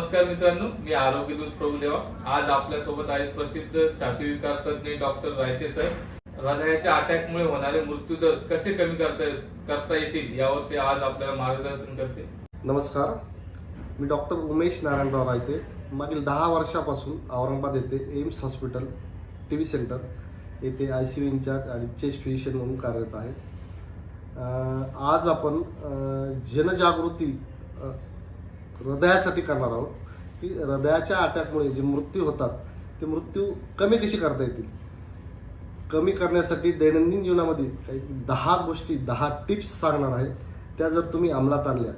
नमस्कार मित्रांनो, मी आरोग्यदूत प्रभुदेवा. आज आपल्या सोबत आहेत प्रसिद्ध छाती विकार तज्ञ डॉक्टर रायते सर. हृदयाच्या अटॅकमुळे होणारे मृत्यूदर कसे कमी करता येतील यावर ते आज आपल्याला मार्गदर्शन करते. नमस्कार, मी डॉक्टर उमेश नारायणराव रायते. मागील 10 वर्षापासून औरंगाबाद येथे एम्स हॉस्पिटल टीबी सेंटर येथे ICU इंचार्ज आणि चेस्ट फिजिशियन म्हणून कार्यरत आहे. आज आपण जनजागृती हृदयासाठी करणार आहोत की हृदयाच्या अटॅकमुळे जे मृत्यू होतात ते मृत्यू कमी कशी करता येतील. कमी करण्यासाठी दैनंदिन जीवनामध्ये काही 10 गोष्टी 10 टिप्स सांगणार आहे. त्या जर तुम्ही अंमलात आणल्या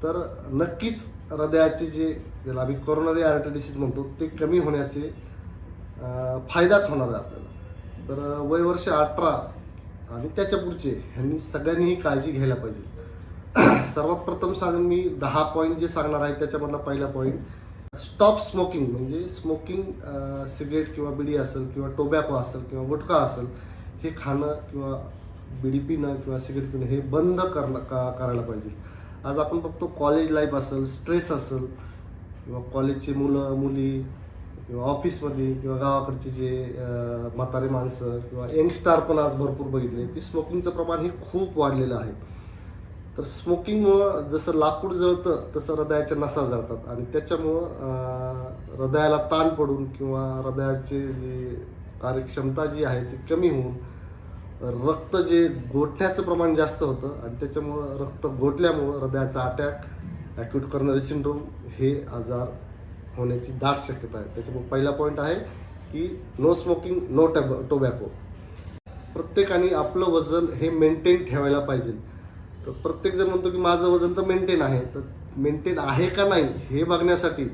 तर नक्कीच हृदयाचे जे ज्याला आम्ही कोरोनरी आर्टरी डिसीज म्हणतो ते कमी होण्याचे फायदाच होणार आहे आपल्याला. तर वय वर्ष 18 आणि त्याच्या पुढचे ह्यांनी सगळ्यांनी ही काळजी घ्यायला पाहिजे. सर्वात प्रथम सांगून मी 10 पॉईंट जे सांगणार आहे त्याच्यामधला पहिला पॉईंट, स्टॉप स्मोकिंग. म्हणजे स्मोकिंग, सिगरेट किंवा बिडी असेल किंवा टोबॅको असेल किंवा गुटखा असेल हे खाणं किंवा बिडी पिणं किंवा सिगरेट पिणं हे बंद करायला पाहिजे. आज आपण बघतो कॉलेज लाईफ असेल, स्ट्रेस असेल किंवा कॉलेजचे मुलं मुली किंवा ऑफिसमध्ये किंवा गावाकडचे जे म्हातारे माणसं किंवा यंगस्टार पण आज भरपूर बघितले की स्मोकिंगचं प्रमाण हे खूप वाढलेलं आहे. तर स्मोकिंगमुळं जसं लाकूड जळतं तसं हृदयाच्या नसा जळतात आणि त्याच्यामुळं हृदयाला ताण पडून किंवा हृदयाची जी कार्यक्षमता जी आहे ती कमी होऊन रक्त जे गोठण्याचं प्रमाण जास्त होतं आणि त्याच्यामुळं रक्त गोठल्यामुळं हृदयाचा अटॅक, ॲक्यूट कॉरोनरी सिंड्रोम हे आजार होण्याची दाट शक्यता आहे. त्याच्यामुळे पहिला पॉईंट आहे की नो स्मोकिंग, नो टोबॅको. प्रत्येकाने आपलं वजन हे मेंटेन ठेवायला पाहिजे. तर प्रत्येक जण म्हणतो की माझं वजन तर मेंटेन आहे. तर मेंटेन आहे का नाही हे बघण्यासाठी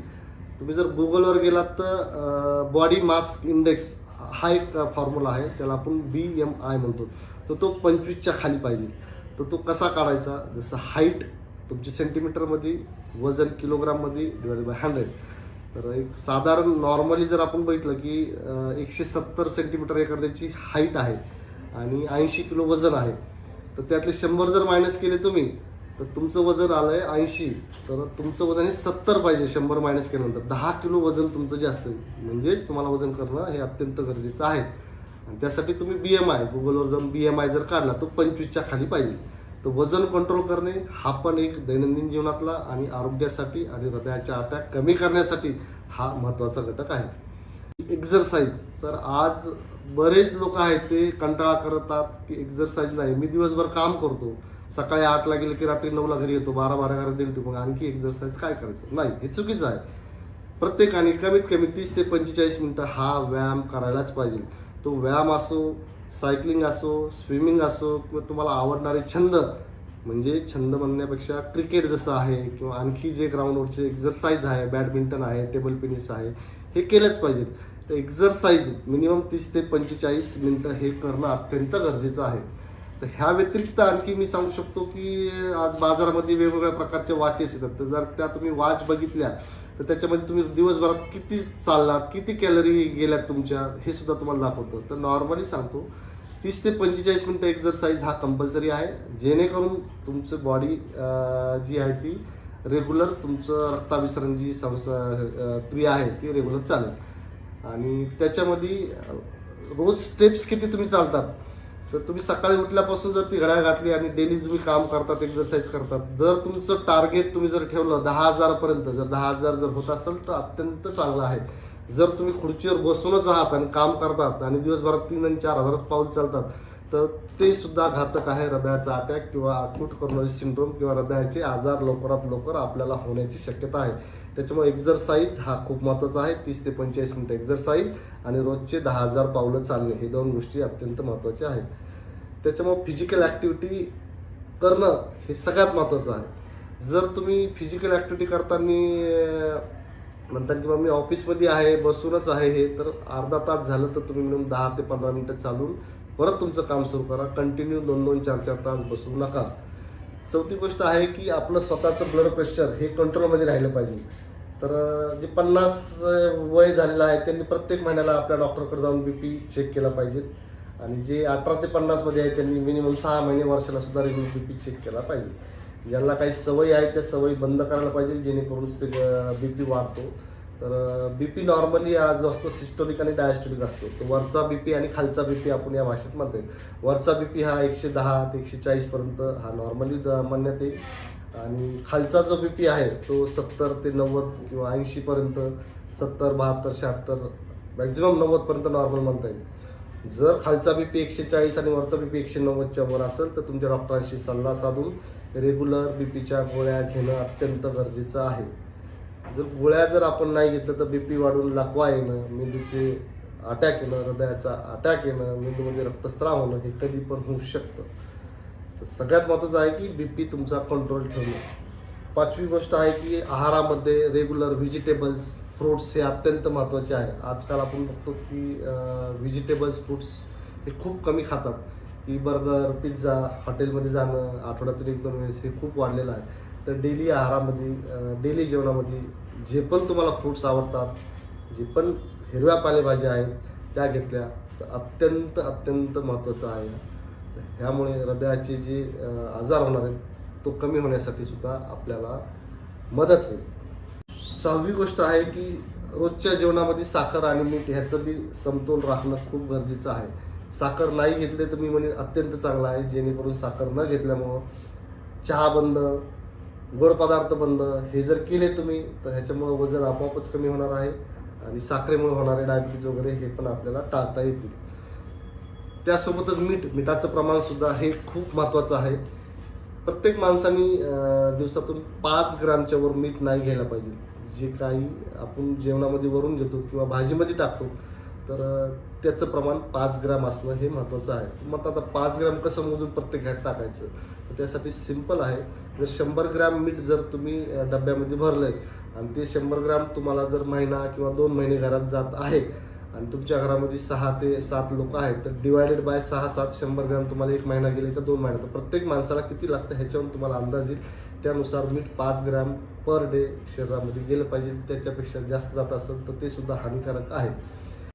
तुम्ही जर गुगलवर गेलात तर बॉडी मास इंडेक्स हा एक फॉर्म्युला आहे, त्याला आपण BMI म्हणतो. तर तो 25च्या खाली पाहिजे. तर तो कसा काढायचा, जसं हाईट तुमची सेंटीमीटरमध्ये, वजन किलोग्राममध्ये डिवाइड बाय 100. तर एक साधारण नॉर्मली जर आपण बघितलं की 170 सेंटीमीटर एखाद्याची हाईट आहे आणि 80 किलो वजन आहे. तर त्यातले 100 जर मायनस केले तुम्ही तर तुमचं वजन आलंय 80. तर तुमचं वजन हे 70 पाहिजे. 100 मायनस केल्यानंतर 10 किलो वजन तुमचं जास्त आहे. म्हणजेच तुम्हाला वजन करणं हे अत्यंत गरजेचं आहे. आणि त्यासाठी तुम्ही BMI गुगलवर जाऊन BMI जर काढला तो 25च्या खाली पाहिजे. तर वजन कंट्रोल करणे हा पण एक दैनंदिन जीवनातला आणि आरोग्यासाठी आणि हृदयाच्या अटॅक कमी करण्यासाठी हा महत्त्वाचा घटक आहे. एक्झरसाइज. तर आज बरेच लोक आहेत ते कंटाळा करतात की एक्झरसाइज नाही. मी दिवसभर काम करतो, सकाळी 8ला गेले की रात्री 9ला घरी येतो, 12 घरात येतो, मग आणखी एक्झरसाइज काय करायचं. नाही, हे चुकीचं आहे. प्रत्येकाने कमीत कमी 30 ते 45 मिनिटं हा व्यायाम करायलाच पाहिजे. तो व्यायाम असो, सायकलिंग असो, स्विमिंग असो किंवा तुम्हाला आवडणारे छंद, म्हणजे छंद म्हणण्यापेक्षा क्रिकेट जसं आहे किंवा आणखी जे ग्राउंडवरचे एक्झरसाइज आहे, बॅडमिंटन आहे, टेबल टेनिस आहे, हे केलंच पाहिजे. तर एक्झरसाइज मिनिमम 30 ते 45 मिनिटं हे करणं अत्यंत गरजेचं आहे. तर ह्या व्यतिरिक्त आणखी मी सांगू शकतो की आज बाजारामध्ये वेगवेगळ्या प्रकारचे वॉचेस येतात. तर जर त्या तुम्ही वॉच बघितल्या तर त्याच्यामध्ये तुम्ही दिवसभरात किती चाललात, किती कॅलरी गेल्यात तुमच्या, हे सुद्धा तुम्हाला दाखवतो. तर नॉर्मली सांगतो 30 ते 45 मिनिटं एक्झरसाइज हा कंपल्सरी आहे, जेणेकरून तुमचं बॉडी जी आहे ती रेग्युलर, तुमचं रक्ताभिसरण जी क्रिया आहे ती रेग्युलर चालेल. आणि त्याच्यामध्ये रोज स्टेप्स किती तुम्ही चालतात. तर तुम्ही सकाळी उठल्यापासून जर ती घड्याळ घातली आणि डेली तुम्ही काम करतात, एक्झरसाइज करतात, जर तुमचं टार्गेट तुम्ही जर ठेवलं 10,000 पर्यंत, जर 10,000 जर होत असेल तर अत्यंत चांगलं आहे. जर तुम्ही खुर्चीवर बसूनच आहात आणि काम करतात आणि दिवसभरात 3 आणि 4,000 पाऊल चालतात तर ते सुद्धा घातक आहे. हृदयाचा अटॅक किंवा ॲक्यूट कॉरोनरी सिंड्रोम किंवा हृदयाचे आजार लवकरात लवकर आपल्याला होण्याची शक्यता आहे. त्याच्यामुळे एक्झरसाइज हा खूप महत्त्वाचा आहे. 30 ते 45 मिनिटं एक्झरसाइज आणि रोजचे 10,000 पावलं चालणे, हे 2 गोष्टी अत्यंत महत्त्वाच्या आहेत. त्याच्यामुळे फिजिकल ॲक्टिव्हिटी करणं हे सगळ्यात महत्त्वाचं आहे. जर तुम्ही फिजिकल ॲक्टिव्हिटी करताना म्हणतात की मी ऑफिसमध्ये आहे, बसूनच आहे, हे तर अर्धा तास झालं तर तुम्ही मिनिमम 10 ते 15 मिनिटं चालून परत तुमचं काम सुरू करा. कंटिन्यू 2-2, 4-4 तास बसू नका. चौथी गोष्ट आहे की आपलं स्वतःचं ब्लड प्रेशर हे कंट्रोलमध्ये राहिलं पाहिजे. तर जे 50 वय झालेलं आहे त्यांनी प्रत्येक महिन्याला आपल्या डॉक्टरकडे जाऊन BP चेक केला पाहिजे. आणि जे 18 ते 50 मध्ये आहे त्यांनी मिनिमम 6 महिने वर्षाला सुद्धा रेग्युलर BP चेक केला पाहिजे. ज्यांना काही सवयी आहेत त्या सवयी बंद करायला पाहिजे, जेणेकरून BP वाढतो. तर BP नॉर्मली जो असतो सिस्टोलिक आणि डायस्टोलिक असतो. तो वरचा BP आणि खालचा BP आपण या भाषेत म्हणतो. वरचा BP हा 110 ते 140 पर्यंत हा नॉर्मली मान्यता आहे, आणि खालचा जो BP आहे तो 70 ते 90 किंवा 80 पर्यंत, 70, 72, 76, मॅक्झिमम 90 पर्यंत नॉर्मल म्हणता येईल. जर खालचा BP 140 आणि वरचा BP 190च्या वर असेल तर तुमच्या डॉक्टरांशी सल्ला साधून रेग्युलर BPच्या गोळ्या घेणं अत्यंत गरजेचं आहे. गोळ्या जर आपण नाही घेतलं तर BP वाढून लाकवा येणं, मेंदूचे अटॅक येणं, हृदयाचा अटॅक येणं, मेंदूमध्ये रक्तस्राव होणं हे कधी पण होऊ शकतं. तर सगळ्यात महत्त्वाचं आहे की BP तुमचा कंट्रोल ठेवणं. 5वी गोष्ट आहे की आहारामध्ये रेग्युलर व्हेजिटेबल्स, फ्रूट्स हे अत्यंत महत्त्वाचे आहे. आजकाल आपण बघतो की व्हेजिटेबल्स, फ्रूट्स हे खूप कमी खातात. की बर्गर, पिझ्झा, हॉटेलमध्ये जाणं आठवड्यातून 1-2 वेळेस हे खूप वाढलेलं आहे. तर डेली आहारामध्ये, डेली जेवणामध्ये जे पण तुम्हाला फ्रूट्स आवडतात, जे पण हिरव्या पालेभाज्या आहेत त्या घेतल्या तर अत्यंत अत्यंत महत्त्वाचं आहे. ह्यामुळे हृदयाचे जे आजार होणार आहेत तो कमी होण्यासाठी सुद्धा आपल्याला मदत होईल. 6वी गोष्ट आहे की रोजच्या जेवणामध्ये साखर आणि मीठ ह्याचं बी समतोल राखणं खूप गरजेचं आहे. साखर नाही घेतले तर मी म्हणेन अत्यंत चांगलं आहे, जेणेकरून साखर न घेतल्यामुळं चहा बंद, गोड पदार्थ बंद हे जर केले तुम्ही तर ह्याच्यामुळं वजन आपोआपच कमी होणार आहे, आणि साखरेमुळे होणारे डायबिटीज वगैरे हे पण आपल्याला टाळता येतील. त्यासोबतच मिठाचं प्रमाण सुद्धा हे खूप महत्त्वाचं आहे. प्रत्येक माणसाने दिवसातून 5 ग्रामच्या वर मीठ नाही घ्यायला पाहिजे. जे काही आपण जेवणामध्ये वरून घेतो किंवा भाजीमध्ये टाकतो तर त्याचं प्रमाण 5 ग्राम असणं हे महत्त्वाचं आहे. मग आता 5 ग्राम कसं मोजून प्रत्येक ह्यात टाकायचं, तर त्यासाठी सिंपल आहे. जर 100 ग्राम मीठ जर तुम्ही डब्यामध्ये भरलंय आणि ते 100 ग्राम तुम्हाला जर महिना किंवा 2 महिने घरात जात आहे आणि तुमच्या घरामध्ये 6 ते 7 लोक आहेत तर डिवायडेड बाय 6-7 100 ग्राम तुम्हाला 1 महिना गेले का 2 महिना, तर प्रत्येक माणसाला किती लागतं ह्याच्यावरून तुम्हाला अंदाज येईल. त्यानुसार मीठ 5 ग्राम पर डे शरीरामध्ये गेलं पाहिजे. त्याच्यापेक्षा जास्त जात असेल तर ते सुद्धा हानिकारक आहे.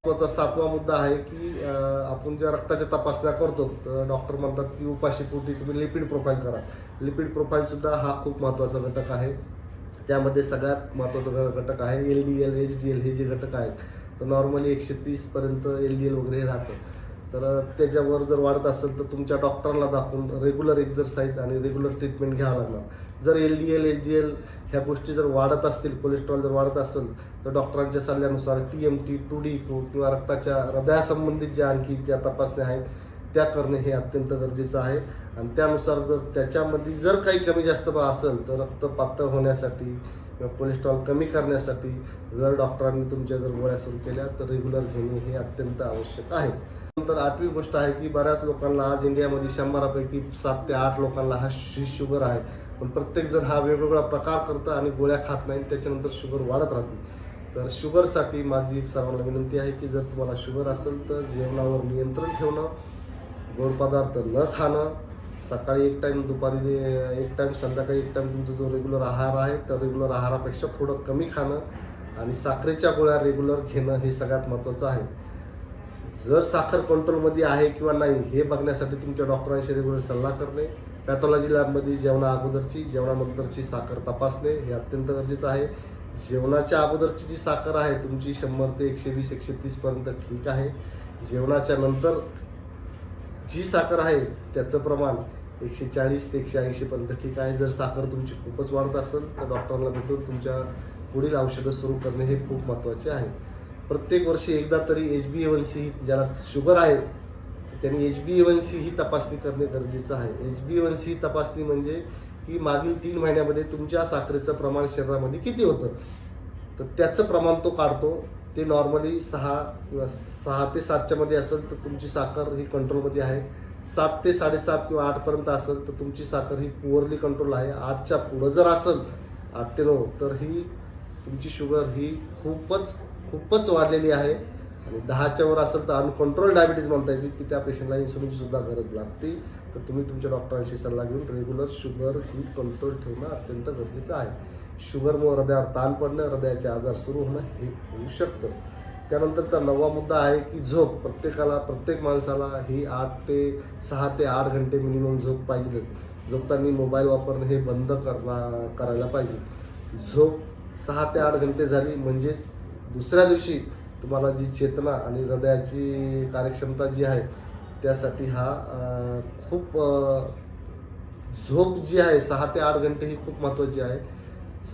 7वा मुद्दा आहे की आपण ज्या रक्ताच्या तपासण्या करतो तर डॉक्टर म्हणतात की उपाशीपोटी तुम्ही लिपिड प्रोफाईल करा. लिपिड प्रोफाईल सुद्धा हा खूप महत्त्वाचा घटक आहे. त्यामध्ये सगळ्यात महत्त्वाचा घटक आहे LDL, HDL हे जे घटक आहेत. तर नॉर्मली 130 पर्यंत LDL वगैरे राहतं. तर त्याच्यावर जर वाढत असेल तर तुमच्या डॉक्टरला दाखवून रेग्युलर एक्झरसाईज आणि रेग्युलर ट्रीटमेंट घ्यावं लागणार. जर LDL, HDL ह्या गोष्टी जर वाढत असतील, कोलेस्ट्रॉल जर वाढत असेल तर डॉक्टरांच्या सल्ल्यानुसार TMT, 2D किंवा रक्ताच्या हृदयासंबंधित ज्या आणखी ज्या तपासण्या आहेत त्या करणे हे अत्यंत गरजेचं आहे. आणि त्यानुसार जर त्याच्यामध्ये जर काही कमी जास्त असेल तर रक्त पातळ होण्यासाठी किंवा कोलेस्ट्रॉल कमी करण्यासाठी जर डॉक्टरांनी तुमच्या जर गोळ्या सुरू केल्या तर रेग्युलर घेणे हे अत्यंत आवश्यक आहे. नंतर 8वी गोष्ट आहे की बऱ्याच लोकांना आज इंडियामध्ये 100पैकी 7 ते 8 लोकांना ही शुगर आहे. पण प्रत्येक जण हा वेगवेगळा प्रकार करतं आणि गोळ्या खात नाही, त्याच्यानंतर शुगर वाढत राहते. तर शुगरसाठी माझी एक सर्वांना विनंती आहे की जर तुम्हाला शुगर असेल तर जेवणावर नियंत्रण ठेवणं, गोड पदार्थ न खाणं, सकाळी 1 टाईम, दुपारी 1 टाईम, संध्याकाळी 1 टाईम तुमचा जो रेग्युलर आहार आहे तर रेग्युलर आहारापेक्षा थोडं कमी खाणं आणि साखरेच्या गोळ्या रेग्युलर घेणं हे सगळ्यात महत्त्वाचं आहे. जर साखर कंट्रोलमध्ये आहे किंवा नाही हे बघण्यासाठी तुमच्या डॉक्टरांशी रेग्युलर सल्ला करणे, पॅथॉलॉजी लॅबमध्ये जेवणा अगोदरची, जेवणानंतरची साखर तपासणे हे अत्यंत गरजेचं आहे. जेवणाच्या अगोदरची जी साखर आहे तुमची 100 ते 120, 130 पर्यंत ठीक आहे. जेवणाच्या नंतर जी साखर आहे त्याचं प्रमाण 140 ते 180 पर्यंत ठीक आहे. जर साखर तुमची खूपच वाढत असेल तर डॉक्टरांना भेटून तुमच्या पुढील औषधं सुरू करणे हे खूप महत्त्वाचे आहे. प्रत्येक वर्षी एकदा तरी HbA1c, ज्याला शुगर आहे त्यांनी HbA1c ही तपासणी करणे गरजेचं आहे. HbA1c ही तपासणी म्हणजे की मागील 3 महिन्यामध्ये तुमच्या साखरेचं प्रमाण शरीरामध्ये किती होतं तर त्याचं प्रमाण तो काढतो. ते नॉर्मली 6 ते 7च्या मध्ये असेल तर तुमची साखर ही कंट्रोलमध्ये आहे. 7 ते 7.5 किंवा 8 पर्यंत असेल तर तुमची साखर ही पुअरली कंट्रोल आहे. 8च्या पुढं जर असेल 8 ते 9 तर ही तुमची शुगर ही खूपच वाढलेली आहे. आणि 10च्या वर असेल तर अनकंट्रोल डायबिटीज म्हणता येईल की त्या पेशंटला इन्सुलिनची सुद्धा गरज लागते. तर तुम्ही तुमच्या डॉक्टरांशी सल्ला घेऊन रेग्युलर शुगर ही कंट्रोल ठेवणं अत्यंत गरजेचं आहे. शुगरमुळे हृदयावर ताण पडणं, हृदयाचे आजार सुरू होणं हे होऊ शकतं. त्यानंतरचा 9वा मुद्दा आहे की झोप. प्रत्येक माणसाला ही 6 ते 8 घंटे मिनिमम झोप पाहिजे. झोपताना मोबाईल वापरणं हे बंद करायला पाहिजे. झोप 6 ते 8 घंटे झाली म्हणजेच दुसऱ्या दिवशी तुम्हाला जी चेतना आणि हृदयाची कार्यक्षमता जी आहे त्यासाठी हा खूप झोप जी आहे 6 ते 8 घंटे ही खूप महत्त्वाची आहे.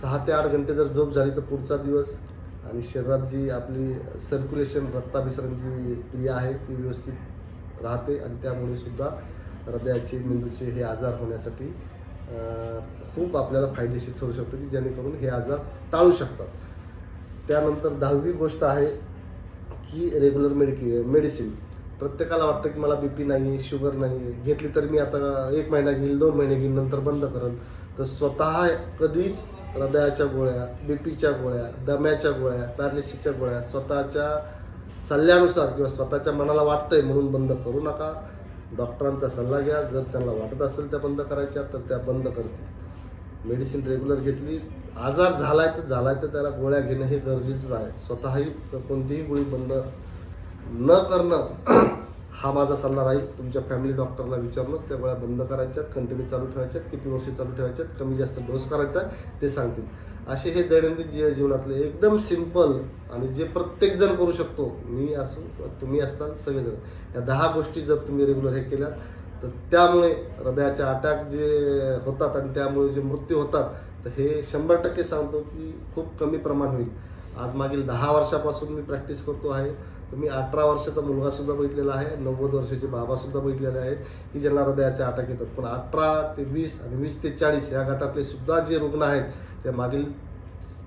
6 ते 8 घंटे जर झोप झाली तर पुढचा दिवस आणि शरीरात जी आपली सर्क्युलेशन रक्ताभिसरणची क्रिया आहे ती व्यवस्थित राहते आणि त्यामुळे सुद्धा हृदयाचे मेंदूचे हे आजार होण्यासाठी खूप आपल्याला फायदेशीर ठरू शकतं की जेणेकरून हे आजार टाळू शकतात. त्यानंतर 10वी गोष्ट आहे की रेग्युलर मेडिसिन. प्रत्येकाला वाटतं की मला BP नाही आहे, शुगर नाही आहे, घेतली तर मी आता 1 महिना घेईल, 2 महिने घेईल, नंतर बंद करेल. तर स्वतः कधीच हृदयाच्या गोळ्या, BPच्या गोळ्या, दम्याच्या गोळ्या, पॅरालिसिसच्या गोळ्या स्वतःच्या सल्ल्यानुसार किंवा स्वतःच्या मनाला वाटतंय म्हणून बंद करू नका. डॉक्टरांचा सल्ला घ्या. जर त्यांना वाटत असेल त्या बंद करायच्या तर त्या बंद करतील. मेडिसिन रेग्युलर घेतली, आजार झालाय तर त्याला गोळ्या घेणं हे गरजेचं आहे. स्वतःही कोणतीही गोळी बंद न करणं हा माझा सल्ला राहील. तुमच्या फॅमिली डॉक्टरला विचारूनच त्या गोळ्या बंद करायच्यात, कंटिन्यू चालू ठेवायच्यात, किती वर्ष चालू ठेवायच्यात, कमी जास्त डोस करायचा ते सांगतील. असे हे दैनंदिन जीवनातले एकदम सिंपल आणि जे प्रत्येक जण करू शकतो, मी असू तुम्ही असताल सगळेजण, या 10 गोष्टी जर तुम्ही रेग्युलर हे केल्यात तर त्यामुळे हृदयाचे अटॅक जे होतात आणि त्यामुळे जे मृत्यू होतात तर हे 100% सांगतो की खूप कमी प्रमाण होईल. आज मागील 10 वर्षापासून मी प्रॅक्टिस करतो आहे. तर मी 18 वर्षाचा मुलगा सुद्धा बघितलेला आहे, 90 वर्षाचे बाबा सुद्धा बघितलेले आहेत की ज्यांना हृदयाचे अटॅक येतात. पण 18 ते 20 आणि 20 ते 40 या गटातले सुद्धा जे रुग्ण आहेत ते मागील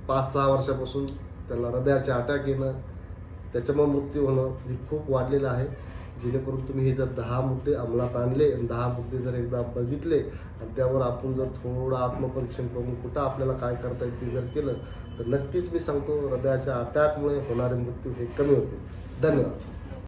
5-6 वर्षापासून त्याला हृदयाचे अटॅक येणं, त्याच्यामुळे मृत्यू होणं हे खूप वाढलेलं आहे. जेणेकरून तुम्ही हे जर 10 मुद्दे अंमलात आणले आणि 10 मुद्दे जर एकदा बघितले आणि त्यावर आपण जर थोडं आत्मपरीक्षण करून कुठं आपल्याला काय करता येईल ते जर केलं तर नक्कीच मी सांगतो हृदयाच्या अटॅकमुळे होणारे मृत्यू हे कमी होतील. धन्यवाद.